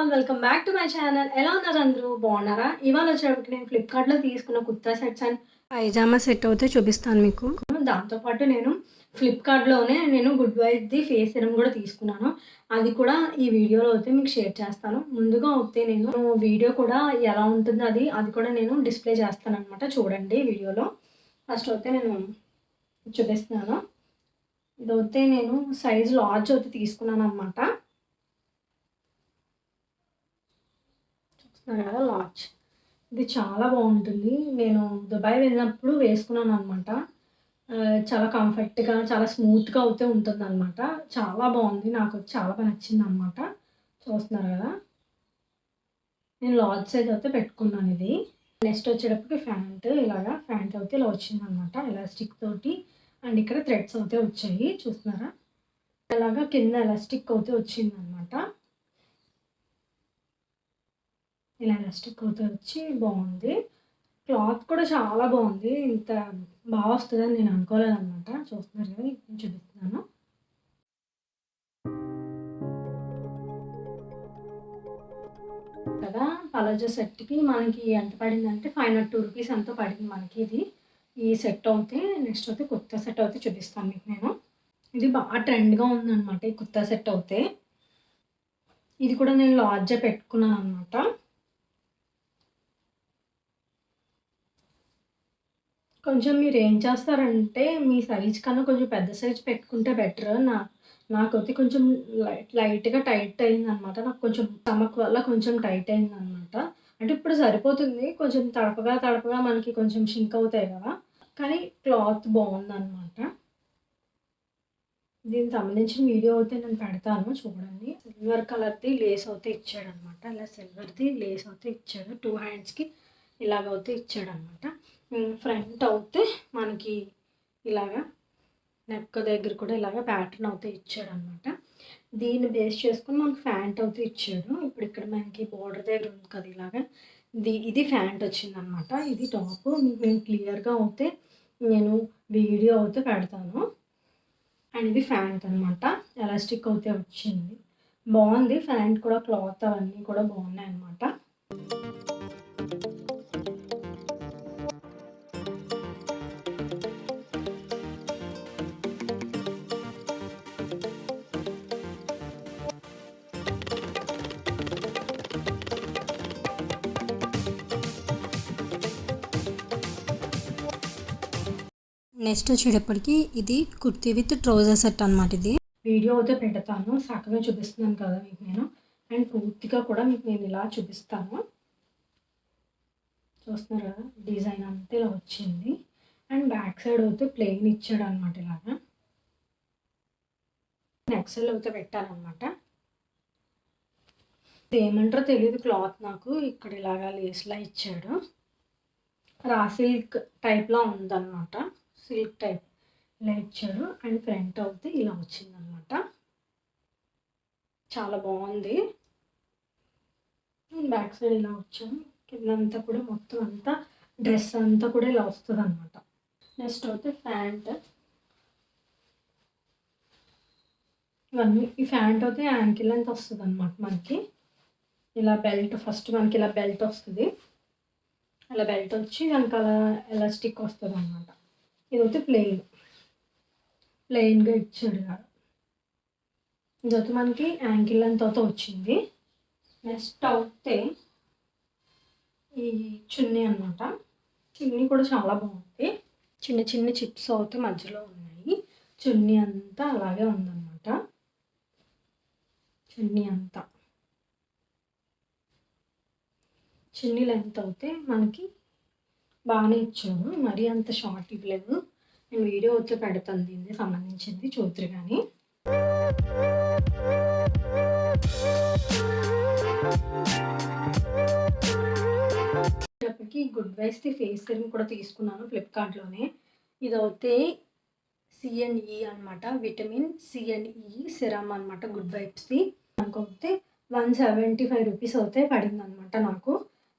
Everyone welcome back to my channel. ఎలా ఉన్నారు అందరూ? బాగున్నారా? ఇవాళ వచ్చేటప్పటికి నేను ఫ్లిప్కార్ట్లో తీసుకున్న kurta sets and pyjama set అయితే చూపిస్తాను మీకు. దాంతోపాటు నేను ఫ్లిప్కార్ట్లోనే గుడ్ వైట్ది ఫేస్ సిరమ్ కూడా తీసుకున్నాను. అది కూడా ఈ వీడియోలో అయితే మీకు షేర్ చేస్తాను. ముందుగా అయితే నేను వీడియో కూడా ఎలా ఉంటుందో అది కూడా నేను డిస్ప్లే చేస్తాను అనమాట. చూడండి వీడియోలో. ఫస్ట్ అయితే నేను చూపిస్తున్నాను. ఇదైతే నేను సైజ్ లార్జ్ అయితే తీసుకున్నాను అనమాట. కదా లార్జ్, ఇది చాలా బాగుంటుంది. నేను దుబాయ్ వెళ్ళినప్పుడు వేసుకున్నాను అనమాట. చాలా కంఫర్ట్గా చాలా స్మూత్గా అయితే ఉంటుంది అనమాట. చాలా బాగుంది, నాకు చాలా బాగా నచ్చింది అనమాట. చూస్తున్నారు కదా, నేను లార్జ్ సైజ్ అయితే పెట్టుకున్నాను. ఇది నెక్స్ట్ వచ్చేటప్పటికి ప్యాంట్ అయితే ఇలా వచ్చింది అనమాట. ఎలాస్టిక్ తోటి అండ్ ఇక్కడ థ్రెడ్స్ అయితే వచ్చాయి. చూస్తున్నారా, ఇలాగా కింద ఎలాస్టిక్ అయితే వచ్చింది అనమాట. ఇలా ఎలాస్టిక్ అయితే వచ్చి బాగుంది. క్లాత్ కూడా చాలా బాగుంది. ఇంత బాగా వస్తుందని నేను అనుకోలేదన్నమాట. చూస్తున్నారు కదా, నేను చూపిస్తున్నాను కదా. పలాజో సెట్కి మనకి ఎంత పడిందంటే 502 రూపీస్ ఎంతో పడింది మనకి. ఈ సెట్ అవుతే నెక్స్ట్ అయితే కుర్తా సెట్ అయితే చూపిస్తాను మీకు నేను. ఇది బాగా ట్రెండ్గా ఉందన్నమాట ఈ కుర్తా సెట్ అవుతే. ఇది కూడా నేను లార్జే పెట్టుకున్నాను అనమాట. కొంచెం మీరు ఏం చేస్తారంటే మీ సైజ్ కన్నా కొంచెం పెద్ద సైజ్ పెట్టుకుంటే బెటర్. నాకైతే కొంచెం లైట్గా టైట్ అయిందనమాట. నాకు కొంచెం స్టమక్ వల్ల కొంచెం టైట్ అయిందనమాట. అంటే ఇప్పుడు సరిపోతుంది. కొంచెం తడపగా మనకి కొంచెం షింక్ అవుతాయి కదా, కానీ క్లాత్ బాగుందన్నమాట. దీనికి సంబంధించిన వీడియో అయితే నేను పెడతాను, చూడండి. సిల్వర్ కలర్ది లేస్ అయితే ఇచ్చాడనమాట. ఇలా సిల్వర్ది లేస్ అయితే ఇచ్చాడు. 2 హ్యాండ్స్కి ఇలాగైతే ఇచ్చాడనమాట. ఫ్రంట్ అయితే మనకి ఇలాగా నెక్ దగ్గర కూడా ఇలాగ ప్యాటర్న్ అయితే ఇచ్చాడనమాట. దీన్ని బేస్ చేసుకుని మనకి ప్యాంట్ అయితే ఇచ్చాడు. ఇప్పుడు ఇక్కడ మనకి బోర్డర్ దగ్గర ఉంది కదా, ఇలాగా ఇది ప్యాంట్ వచ్చిందనమాట. ఇది టాప్. మీకు నేను క్లియర్గా అయితే నేను వీడియో అయితే పెడతాను. అండ్ ఇది ప్యాంట్ అనమాట. ఎలాస్టిక్ అయితే వచ్చింది, బాగుంది. ప్యాంట్ కూడా క్లాత్ అవన్నీ కూడా బాగున్నాయి అనమాట. నెక్స్ట్ వచ్చేటప్పటికి ఇది కుర్తీ విత్ ట్రౌజర్ సెట్ అనమాట. ఇది వీడియో అయితే పెడతాను, సగమే చూపిస్తున్నాను కదా మీకు నేను. అండ్ పూర్తిగా కూడా మీకు నేను ఇలా చూపిస్తాను. చూస్తున్నారు కదా, డిజైన్ అంతా ఇలా వచ్చింది. అండ్ బ్యాక్ సైడ్ అయితే ప్లెయిన్ ఇచ్చాడు అనమాట. ఇలాగా ఎక్సెల్ అయితే పెట్టానమాట. ఏమంటారో తెలియదు క్లాత్ నాకు. ఇక్కడ ఇలాగా లేస్లా ఇచ్చాడు. రా సిల్క్ టైప్లో ఉందన్నమాట. సిల్క్ టైప్ ఇలా ఇచ్చాడు. అండ్ ఫ్రంట్ అయితే ఇలా వచ్చిందనమాట. చాలా బాగుంది. బ్యాక్ సైడ్ ఇలా వచ్చాను. కిందంతా కూడా మొత్తం అంతా డ్రెస్ అంతా కూడా ఇలా వస్తుంది అనమాట. నెక్స్ట్ అయితే ప్యాంట్. ఇవన్నీ ఈ ప్యాంట్ అయితే యాంకిల్ లెంత్ వస్తుంది అనమాట మనకి. ఇలా బెల్ట్, ఫస్ట్ మనకి ఇలా బెల్ట్ వస్తుంది. అలా బెల్ట్ వచ్చి వెనకాల ఎలాస్టిక్ వస్తుంది అనమాట. ఇదైతే ప్లెయిన్గా ఇచ్చాడు కదా. ఇదైతే మనకి యాంకిల్ లెంత్ అయితే వచ్చింది. నెక్స్ట్ అయితే ఈ చున్నీ అనమాట. చున్నీ కూడా చాలా బాగుంది. చిన్న చిన్న చిప్స్ అయితే మధ్యలో ఉన్నాయి. చున్నీ అంతా అలాగే ఉందన్నమాట. చున్నీ లెంత్ అయితే మనకి బాగానే ఇచ్చాడు, మరీ అంత షార్ట్ ఇవ్వలేదు. నేను వీడియో అయితే పెడతాను దీనికి సంబంధించింది, చూద్దరు కానీ. ఇప్పటికి గుడ్ వైట్స్ది ఫేస్ సిరమ్ కూడా తీసుకున్నాను ఫ్లిప్కార్ట్లోనే. ఇదైతే CNE అనమాట, విటమిన్ CNE సిరమ్ అనమాట. గుడ్ వైట్స్ది అనుకోతే 175 రూపీస్ అయితే పడింది అనమాట నాకు.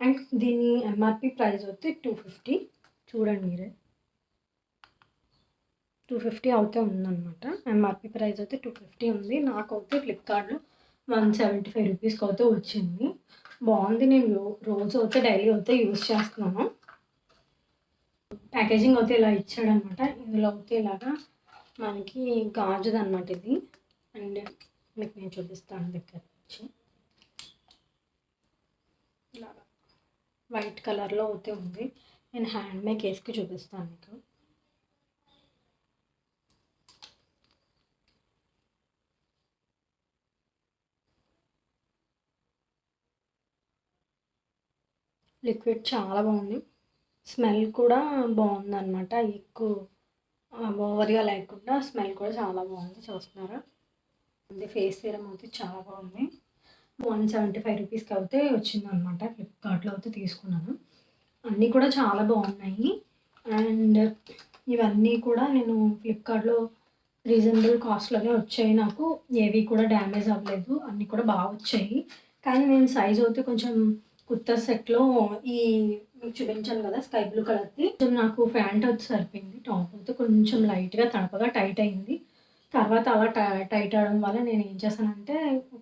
అండ్ దీని MRP ప్రైస్ అయితే 250. చూడండి మీరే, 250 అవుతే ఉందన్నమాట. MRP ప్రైస్ అయితే 250 ఉంది. నాకు అయితే ఫ్లిప్కార్ట్లో 175 రూపీస్‌కి అయితే వచ్చింది. బాగుంది. నేను రోజు అయితే డైలీ అయితే యూజ్ చేస్తున్నాను. ప్యాకేజింగ్ అయితే ఇలా ఇచ్చాడనమాట. ఇందులో అయితే ఇలాగా మనకి గాజుదనమాట ఇది. అండ్ మీకు నేను చూపిస్తాను దగ్గర నుంచి. ఇలాగా వైట్ కలర్లో అయితే ఉంది. నేను హ్యాండ్ మేక్ వేసుకు చూపిస్తాను మీకు. లిక్విడ్ చాలా బాగుంది. స్మెల్ కూడా బాగుందనమాట. ఎక్కువ ఓవర్గా లేకుండా స్మెల్ కూడా చాలా బాగుంది. చూస్తున్నారా? ఇది ఫేస్ సీరం అయితే చాలా బాగుంది. 175 రూపీస్కి అయితే వచ్చిందనమాట. ఫ్లిప్కార్ట్లో అయితే తీసుకున్నాను. అన్నీ కూడా చాలా బాగున్నాయి. అండ్ ఇవన్నీ కూడా నేను ఫ్లిప్కార్ట్లో రీజనబుల్ కాస్ట్లోనే వచ్చాయి నాకు. ఏవి కూడా డ్యామేజ్ అవ్వలేదు. అన్నీ కూడా బాగా వచ్చాయి. కానీ నేను సైజ్ అయితే కొంచెం కుర్తా సెట్‌లో ఈ మీకు చూపించాను కదా! స్కై బ్లూ కలర్‌ది. కొంచెం నాకు ప్యాంట్ అయితే సరిపోయింది. టాప్ అయితే కొంచెం లైట్‌గా తడపగా టైట్ అయింది. తర్వాత అలా టైట్ అవ్వడం వల్ల నేను ఏం చేశానంటే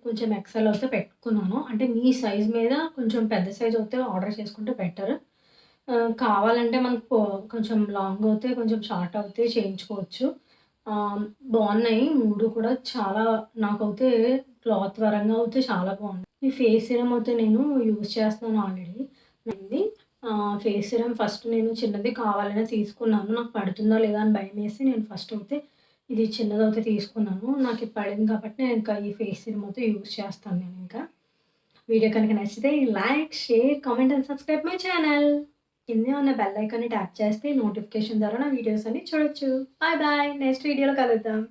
కొంచెం ఎక్సెల్ అయితే పెట్టుకున్నాను. అంటే మీ సైజ్ మీద కొంచెం పెద్ద సైజ్ అయితే ఆర్డర్ చేసుకుంటే బెటర్. కావాలంటే మనకు కొంచెం లాంగ్ అవుతే, కొంచెం షార్ట్ అవుతే చేయించుకోవచ్చు. బాగున్నాయి 3 కూడా చాలా. నాకైతే క్లాత్ పరంగా అయితే చాలా బాగుంది. ఈ ఫేస్ సీరమ్ అయితే నేను యూజ్ చేస్తున్నాను ఆల్రెడీ. నాది ఫేస్ సీరమ్ ఫస్ట్ నేను చిన్నది కావాలనే తీసుకున్నాను. నాకు పడుతుందా లేదా అని భయమేసి నేను ఫస్ట్ అయితే ఇది చిన్నదైతే తీసుకున్నాను. నాకు ఇది పడింది కాబట్టి నేను ఇంకా ఈ ఫేస్ సీరమ్ అయితే యూజ్ చేస్తాను నేను ఇంకా. వీడియో కనుక నచ్చితే like, share, comment and subscribe my channel. కిందే ఉన్న బెల్ ఐకాన్‌ని ట్యాప్ చేస్తే నోటిఫికేషన్ ద్వారా నా వీడియోస్ అన్ని చూడొచ్చు. Bye bye. నెక్స్ట్ వీడియోలో కలుద్దాం.